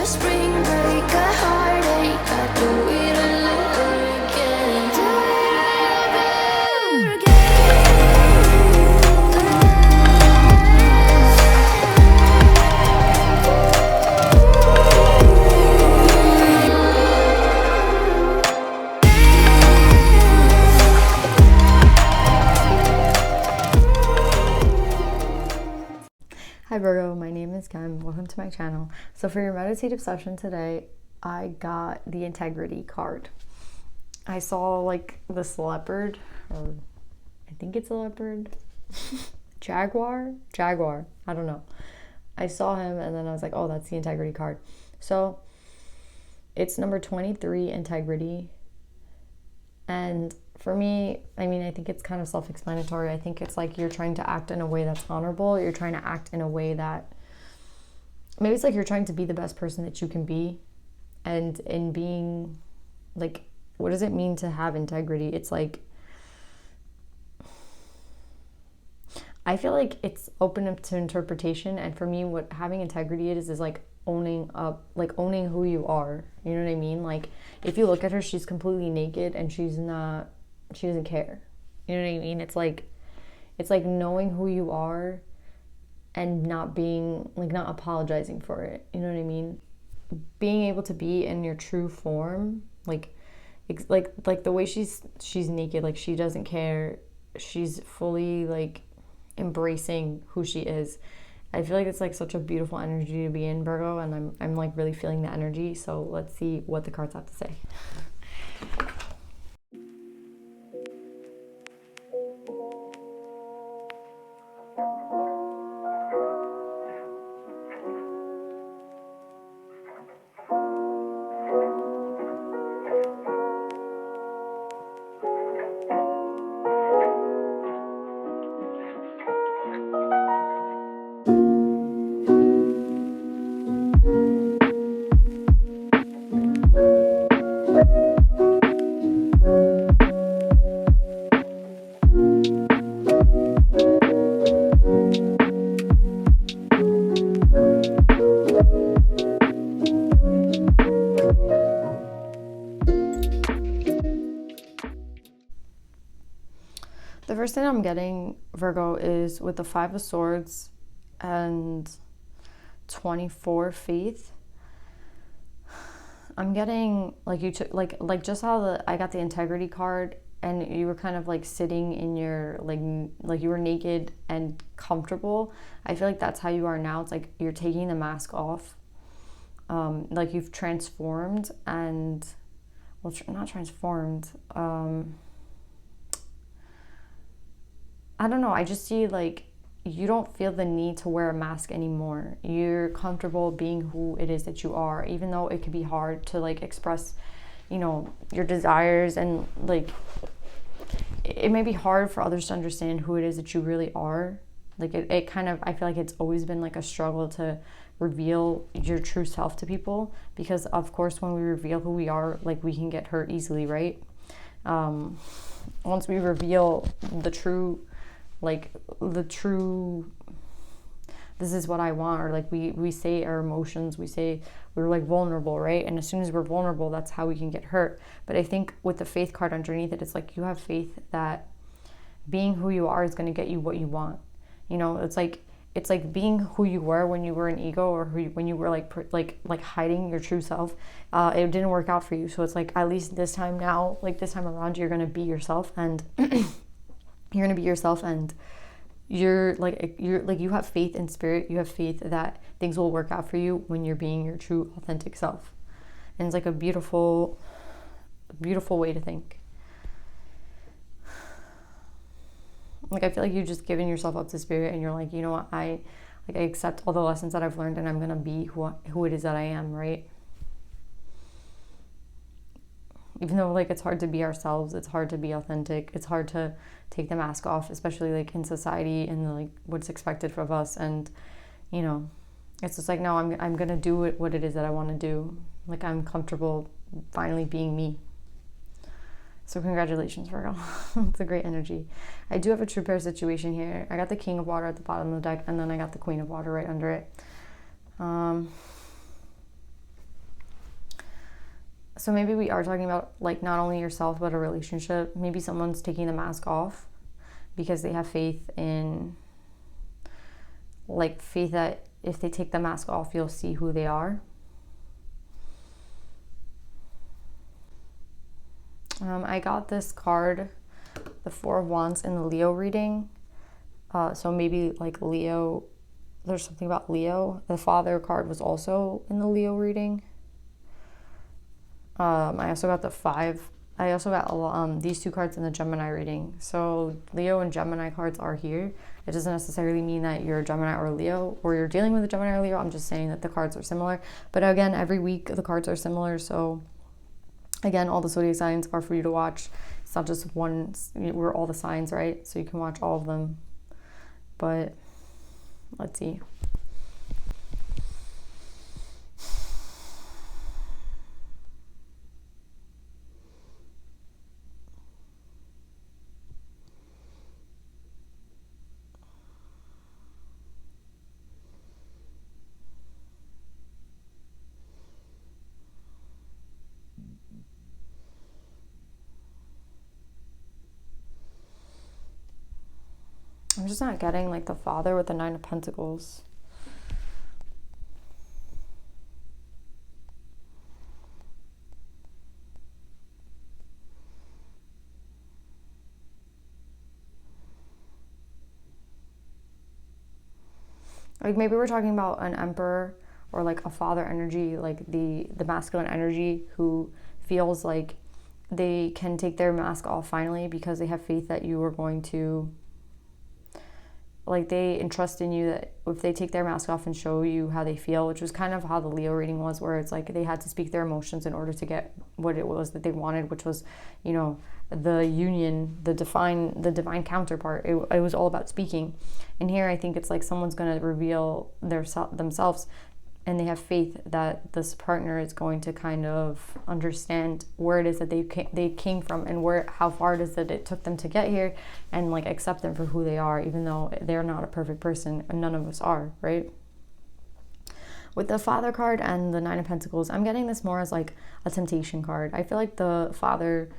a spring break, a heartache. I do it all over again. Do it all over again. Hi Virgo, my name is Kim. Welcome to my channel. So for your meditative session today, I got the integrity card. I saw like this leopard, or I think it's a leopard, jaguar, I don't know. I saw him and then I was like, oh, that's the integrity card. So it's number 23, integrity. And for me, I mean, I think it's kind of self-explanatory. I think it's like you're trying to act in a way that's honorable. You're trying to act in a way that, maybe it's like you're trying to be the best person that you can be. And in being, like, what does it mean to have integrity? It's like, I feel like it's open up to interpretation. And for me, what having integrity is like owning up, like owning who you are. You know what I mean? Like, if you look at her, she's completely naked and she doesn't care. You know what I mean? It's like knowing who you are and not being, like, not apologizing for it. You know what I mean? Being able to be in your true form, like the way she's naked, like she doesn't care. She's fully like embracing who she is. I feel like it's like such a beautiful energy to be in, Virgo, and I'm like really feeling the energy. So let's see what the cards have to say. The first thing I'm getting, Virgo, is with the 5 of Swords and 24 faith. I'm getting like you took like just how I got the integrity card and you were kind of like sitting in your like you were naked and comfortable. I feel like that's how you are now. It's like you're taking the mask off. Like you've transformed and, well, not transformed. I don't know. I just see like you don't feel the need to wear a mask anymore. You're comfortable being who it is that you are, even though it could be hard to like express, you know, your desires, and like it may be hard for others to understand who it is that you really are. Like it kind of, I feel like it's always been like a struggle to reveal your true self to people, because of course when we reveal who we are, like we can get hurt easily, right? Once we reveal the true, this is what I want, or like we say our emotions, we say we're like vulnerable, right? And as soon as we're vulnerable, that's how we can get hurt. But I think with the faith card underneath it, it's like you have faith that being who you are is going to get you what you want. You know, it's like being who you were when you were an ego, or when you were like hiding your true self. It didn't work out for you, so it's like at least this time now, like this time around, you're going to be yourself, and you're going to be yourself, and you have faith in spirit. You have faith that things will work out for you when you're being your true authentic self. And it's like a beautiful way to think. Like I feel like you've just given yourself up to spirit, and you're like, you know what, I accept all the lessons that I've learned, and I'm going to be who it is that I am, right? Even though like it's hard to be ourselves, it's hard to be authentic, it's hard to take the mask off, especially like in society and like what's expected of us. And you know, it's just like, no, I'm gonna do what it is that I want to do. Like I'm comfortable finally being me. So congratulations, Virgo. It's a great energy. I do have a true pair situation here. I got the King of Water at the bottom of the deck, and then I got the Queen of Water right under it. So maybe we are talking about like not only yourself but a relationship. Maybe someone's taking the mask off because they have faith in, like, faith that if they take the mask off, you'll see who they are. I got this card, the Four of Wands, in the Leo reading. So maybe like Leo, there's something about Leo. The Father card was also in the Leo reading. I also got the Five. I also got these two cards in the Gemini reading. So Leo and Gemini cards are here. It doesn't necessarily mean that you're a Gemini or a Leo, or you're dealing with a Gemini or Leo. I'm just saying that the cards are similar. But again, every week the cards are similar. So again, all the zodiac signs are for you to watch. It's not just one. We're all the signs, right? So you can watch all of them. But let's see. I'm just not getting like the Father with the Nine of Pentacles. Like maybe we're talking about an Emperor or like a Father energy, like the masculine energy, who feels like they can take their mask off finally because they have faith that you are going to, like, they entrust in you that if they take their mask off and show you how they feel, which was kind of how the Leo reading was, where it's like they had to speak their emotions in order to get what it was that they wanted, which was, you know, the union, the divine counterpart. It was all about speaking. And here I think it's like someone's going to reveal themselves, and they have faith that this partner is going to kind of understand where it is that they came from, and how far it is that it took them to get here, and like accept them for who they are, even though they're not a perfect person, and none of us are, right? With the Father card and the Nine of Pentacles, I'm getting this more as like a temptation card. I feel like the Father,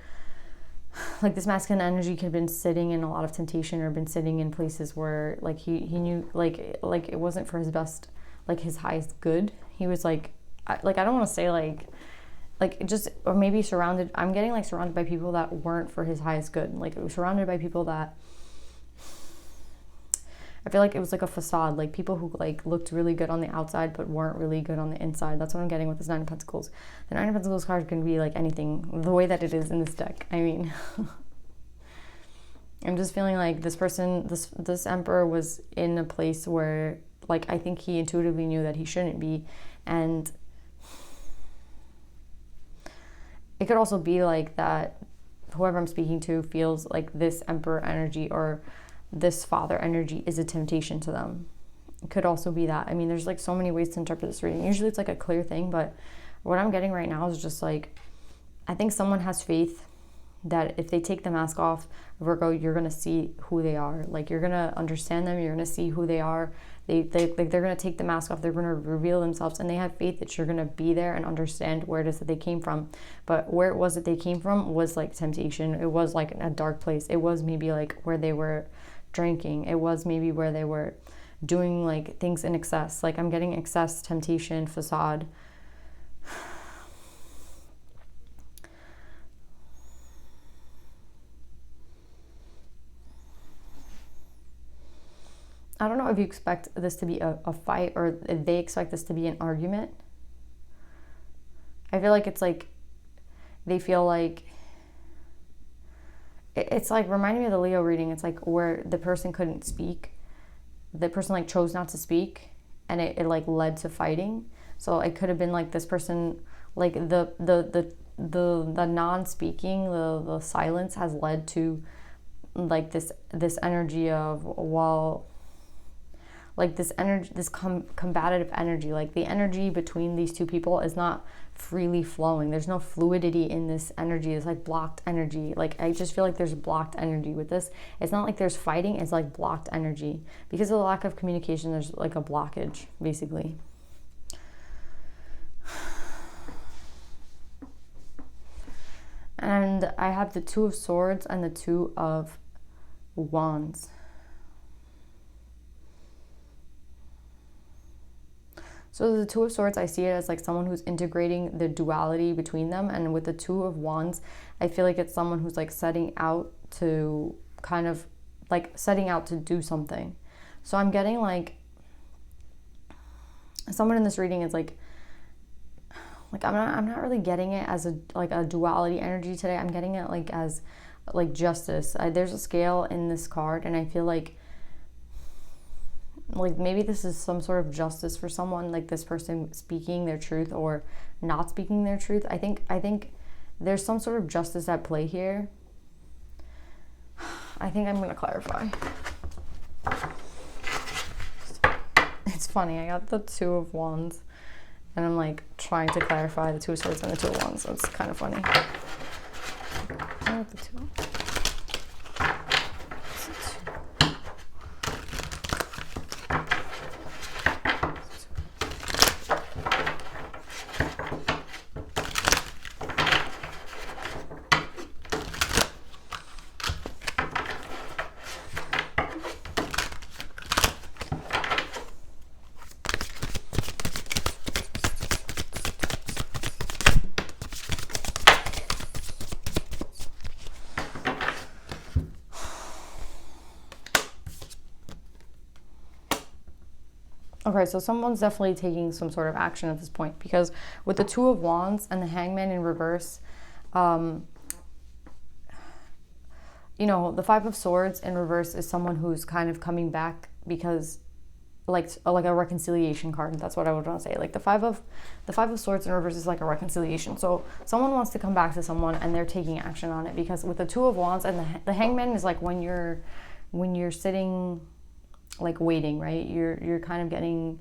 like this masculine energy, could have been sitting in a lot of temptation, or been sitting in places where like he knew like it wasn't for his best, like his highest good. He was like I don't want to say like just, or maybe surrounded, I'm getting like surrounded by people that weren't for his highest good, like surrounded by people that I feel like it was like a facade, like people who like looked really good on the outside but weren't really good on the inside. That's what I'm getting with this Nine of Pentacles. The Nine of Pentacles card can be like anything, the way that it is in this deck. I mean, I'm just feeling like this person, this Emperor was in a place where, like, I think he intuitively knew that he shouldn't be. And it could also be like that whoever I'm speaking to feels like this Emperor energy or this Father energy is a temptation to them. It could also be that. I mean, there's like so many ways to interpret this reading. Usually it's like a clear thing, but what I'm getting right now is just like, I think someone has faith that if they take the mask off, Virgo, you're going to see who they are. Like, you're going to understand them. You're going to see who they are. They're going to take the mask off. They're going to reveal themselves, and they have faith that you're going to be there and understand where it is that they came from. But where it was that they came from was like temptation. It was like a dark place. It was maybe like where they were drinking. It was maybe where they were doing like things in excess. Like, I'm getting excess, temptation, facade. I don't know if you expect this to be a fight, or if they expect this to be an argument. I feel like it's like they feel like it's like reminding me of the Leo reading. It's like where the person couldn't speak, the person like chose not to speak, and it like led to fighting. So it could have been like this person, like the non-speaking, the silence has led to like this energy of, well, like this energy, this combative energy, like the energy between these two people is not freely flowing. There's no fluidity in this energy. It's like blocked energy. Like, I just feel like there's blocked energy with this. It's not like there's fighting, it's like blocked energy. Because of the lack of communication, there's like a blockage, basically. And I have the Two of Swords and the Two of Wands. So the Two of Swords, I see it as like someone who's integrating the duality between them. And with the Two of Wands, I feel like it's someone who's like setting out to kind of like setting out to do something. So I'm getting like someone in this reading is like I'm not really getting it as a duality energy today. I'm getting it like as like justice. There's a scale in this card, and I feel like maybe this is some sort of justice for someone, like this person speaking their truth or not speaking their truth. I think there's some sort of justice at play here. I think I'm going to clarify. It's funny, I got the Two of Wands and I'm like trying to clarify the Two of Swords and the Two of Wands, so it's kind of funny. I got the two. Okay, so someone's definitely taking some sort of action at this point, because with the Two of Wands and the Hangman in reverse, you know, the Five of Swords in reverse is someone who's kind of coming back because like a reconciliation card. That's what I would want to say. Like the five of Swords in reverse is like a reconciliation. So someone wants to come back to someone and they're taking action on it, because with the Two of Wands and the Hangman is like when you're sitting like waiting, right? You're kind of getting,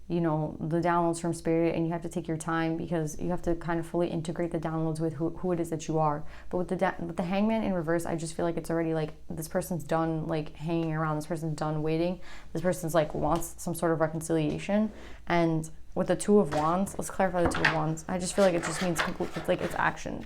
you know, the downloads from spirit, and you have to take your time because you have to kind of fully integrate the downloads with who it is that you are. But with the Hangman in reverse, I just feel like it's already like this person's done like hanging around, this person's done waiting, this person's like wants some sort of reconciliation. And with the Two of Wands, let's clarify the Two of Wands. I just feel like it just means complete, it's like it's action.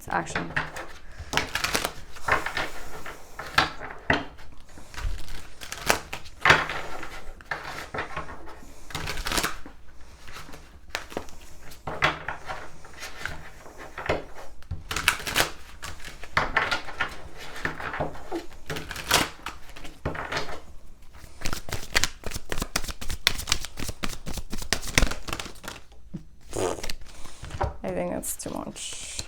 I think that's too much.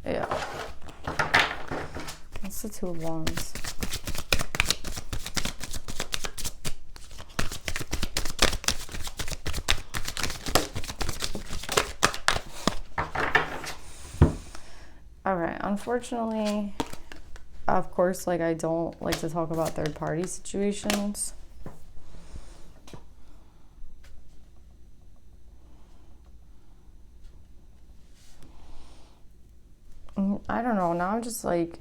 Yeah. That's the Two of Wands. Alright, unfortunately, of course, like I don't like to talk about third party situations. I don't know. Now I'm just like,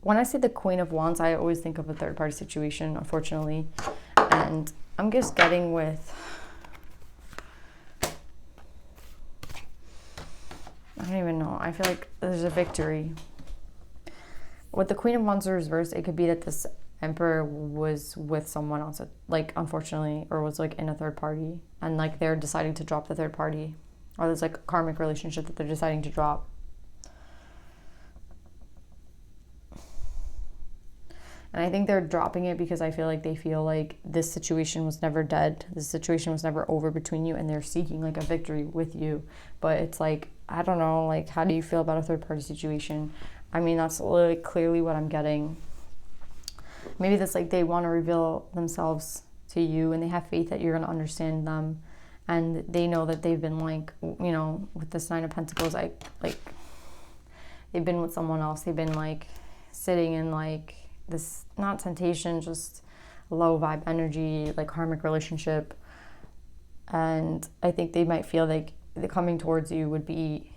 when I say the Queen of Wands, I always think of a third party situation, unfortunately. And I'm just getting with, I don't even know. I feel like there's a victory. With the Queen of Wands reversed, it could be that this Emperor was with someone else, like, unfortunately, or was like in a third party. And like they're deciding to drop the third party. Or there's like a karmic relationship that they're deciding to drop. And I think they're dropping it because I feel like this situation was never dead. This situation was never over between you, and they're seeking like a victory with you. But it's like, I don't know, like, how do you feel about a third party situation? I mean, that's literally clearly what I'm getting. Maybe that's like they want to reveal themselves to you, and they have faith that you're going to understand them. And they know that they've been like, you know, with this Nine of Pentacles, they've been with someone else. They've been like sitting in like this, not temptation, just low vibe energy, like karmic relationship. And I think they might feel like the coming towards you would be,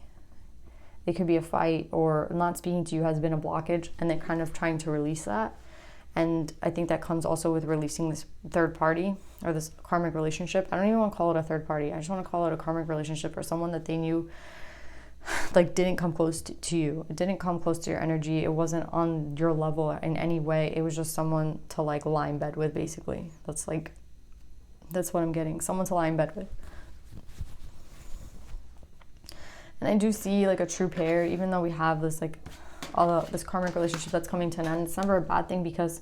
it could be a fight, or not speaking to you has been a blockage, and they're kind of trying to release that. And I think that comes also with releasing this third party or this karmic relationship. I don't even want to call it a third party. I just want to call it a karmic relationship, or someone that they knew like didn't come close to you. It didn't come close to your energy. It wasn't on your level in any way. It was just someone to like lie in bed with, basically. That's what I'm getting. Someone to lie in bed with. And I do see like a true pair, even though we have this like this karmic relationship that's coming to an end. It's never a bad thing because,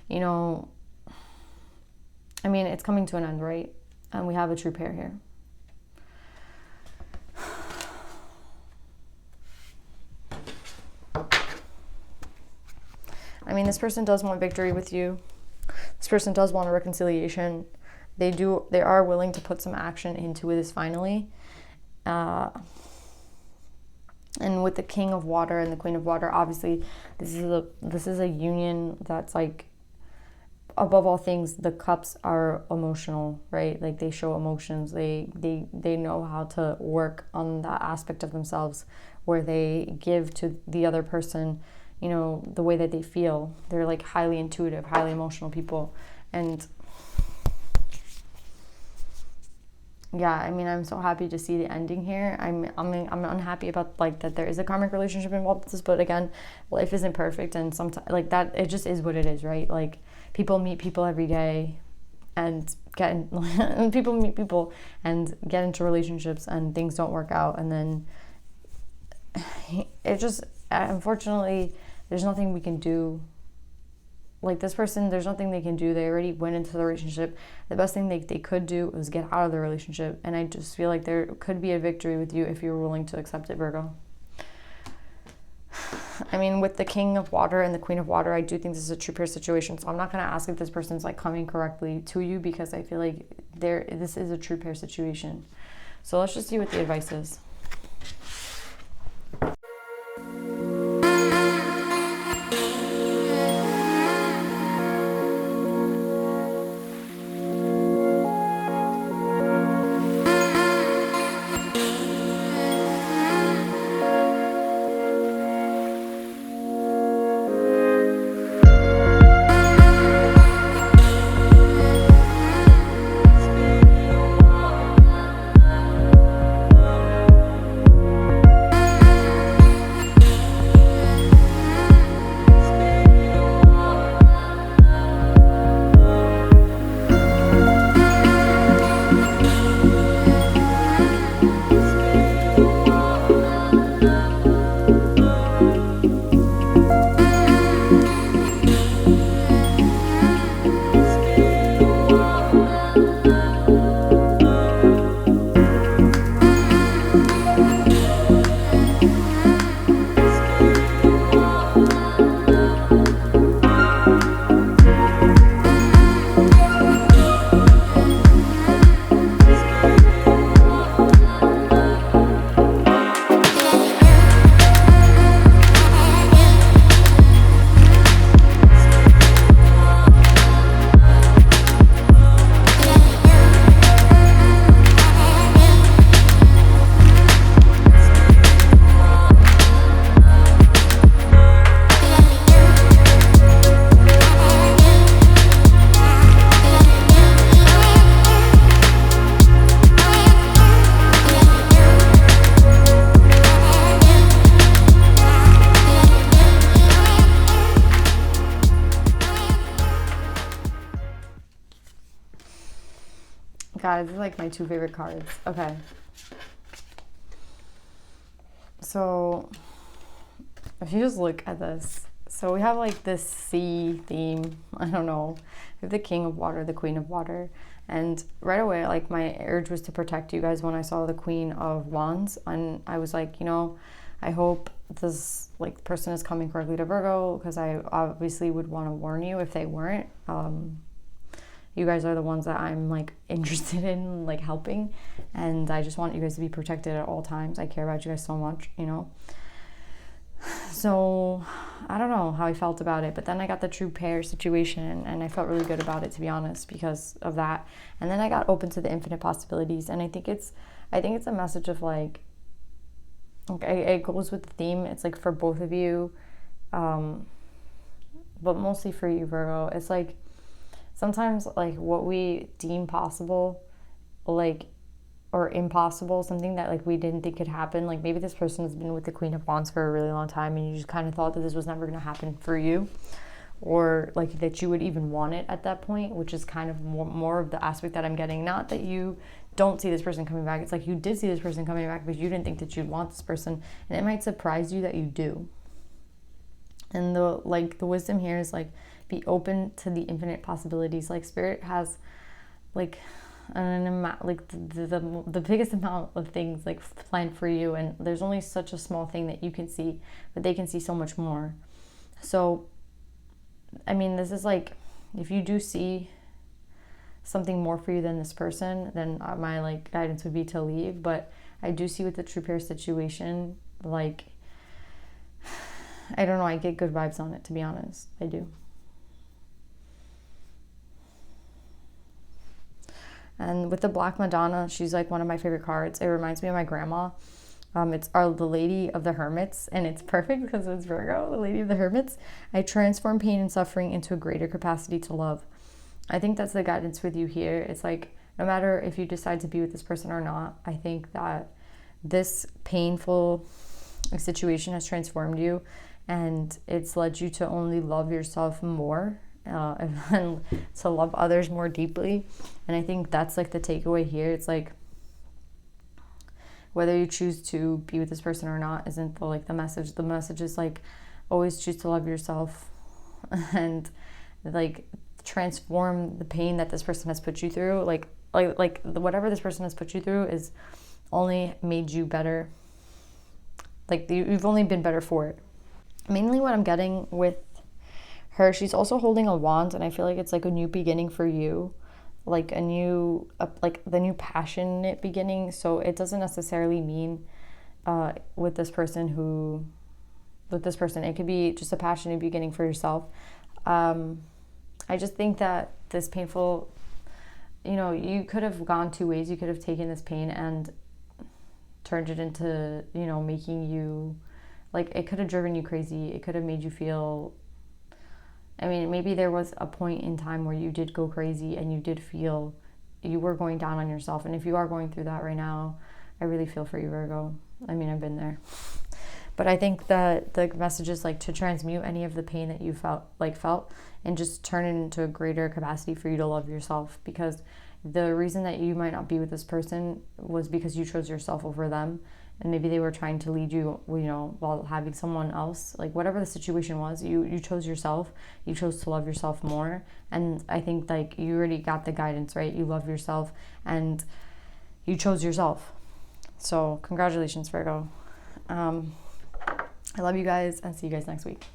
you know, I mean, it's coming to an end, right? And we have a true pair here. I mean, this person does want victory with you. This person does want a reconciliation. They are willing to put some action into this finally. And with the King of Water and the Queen of Water, obviously, this is a union that's like, above all things, the cups are emotional, right? Like they show emotions. They know how to work on that aspect of themselves where they give to the other person, you know, the way that they feel. They're like highly intuitive, highly emotional people. And yeah, I mean, I'm so happy to see the ending here. I'm unhappy about like that there is a karmic relationship involved with this, but again, life isn't perfect, and sometimes like that, it just is what it is, right? Like people meet people every day and people meet people and get into relationships and things don't work out, and then it just, unfortunately, there's nothing we can do. Like this person, there's nothing they can do. They already went into the relationship. The best thing they could do is get out of the relationship. And I just feel like there could be a victory with you if you're willing to accept it, Virgo. I mean, with the King of Water and the Queen of Water, I do think this is a true pair situation. So I'm not going to ask if this person's like coming correctly to you, because I feel like this is a true pair situation. So let's just see what the advice is. God, these are like my two favorite cards. Okay. So if you just look at this, so we have like this sea theme. I don't know. We have the King of Water, the Queen of Water. And right away, like my urge was to protect you guys when I saw the Queen of Wands. And I was like, you know, I hope this like person is coming correctly to Virgo, because I obviously would want to warn you if they weren't. You guys are the ones that I'm like interested in like helping, and I just want you guys to be protected at all times. I care about you guys so much, you know. So I don't know how I felt about it, but then I got the true pair situation and I felt really good about it, to be honest, because of that. And then I got open to the infinite possibilities, and I think it's a message of like it goes with the theme. It's like for both of you, but mostly for you, Virgo. It's like sometimes like what we deem possible, like or impossible, something that like we didn't think could happen. Like maybe this person has been with the Queen of Wands for a really long time and you just kind of thought that this was never going to happen for you, or like that you would even want it at that point, which is kind of more of the aspect that I'm getting. Not that you don't see this person coming back, it's like you did see this person coming back, but you didn't think that you'd want this person, and it might surprise you that you do. And the wisdom here is like, be open to the infinite possibilities. Like Spirit has like an amount, like the biggest amount of things like planned for you, and there's only such a small thing that you can see, but they can see so much more. So I mean, this is like, if you do see something more for you than this person, then my like guidance would be to leave. But I do see with the true pair situation, like, I don't know, I get good vibes on it, to be honest. I do. And with the Black Madonna, she's like one of my favorite cards. It reminds me of my grandma. It's the Lady of the Hermits, and it's perfect because it's Virgo, the Lady of the Hermits. I transform pain and suffering into a greater capacity to love. I think that's the guidance with you here. It's like, no matter if you decide to be with this person or not, I think that this painful situation has transformed you, and it's led you to only love yourself more, and to love others more deeply. And I think that's like the takeaway here. It's like, whether you choose to be with this person or not isn't the message. The message is like, always choose to love yourself, and like transform the pain that this person has put you through. Like whatever this person has put you through is only made you better. Like you've only been better for it. Mainly what I'm getting with her, she's also holding a wand, and I feel like it's like a new beginning for you, like a new like the new passionate beginning. So it doesn't necessarily mean with this person, it could be just a passionate beginning for yourself. I just think that this painful, you could have gone two ways. You could have taken this pain and turned it into, making you, like, it could have driven you crazy. It could have made you feel, I mean, maybe there was a point in time where you did go crazy and you did feel you were going down on yourself. And if you are going through that right now, I really feel for you, Virgo. I mean, I've been there. But I think that the message is like to transmute any of the pain that you felt, and just turn it into a greater capacity for you to love yourself. Because the reason that you might not be with this person was because you chose yourself over them. And maybe they were trying to lead you, while having someone else. Like whatever the situation was, you chose yourself. You chose to love yourself more. And I think like you already got the guidance, right? You love yourself and you chose yourself. So congratulations, Virgo. I love you guys, and see you guys next week.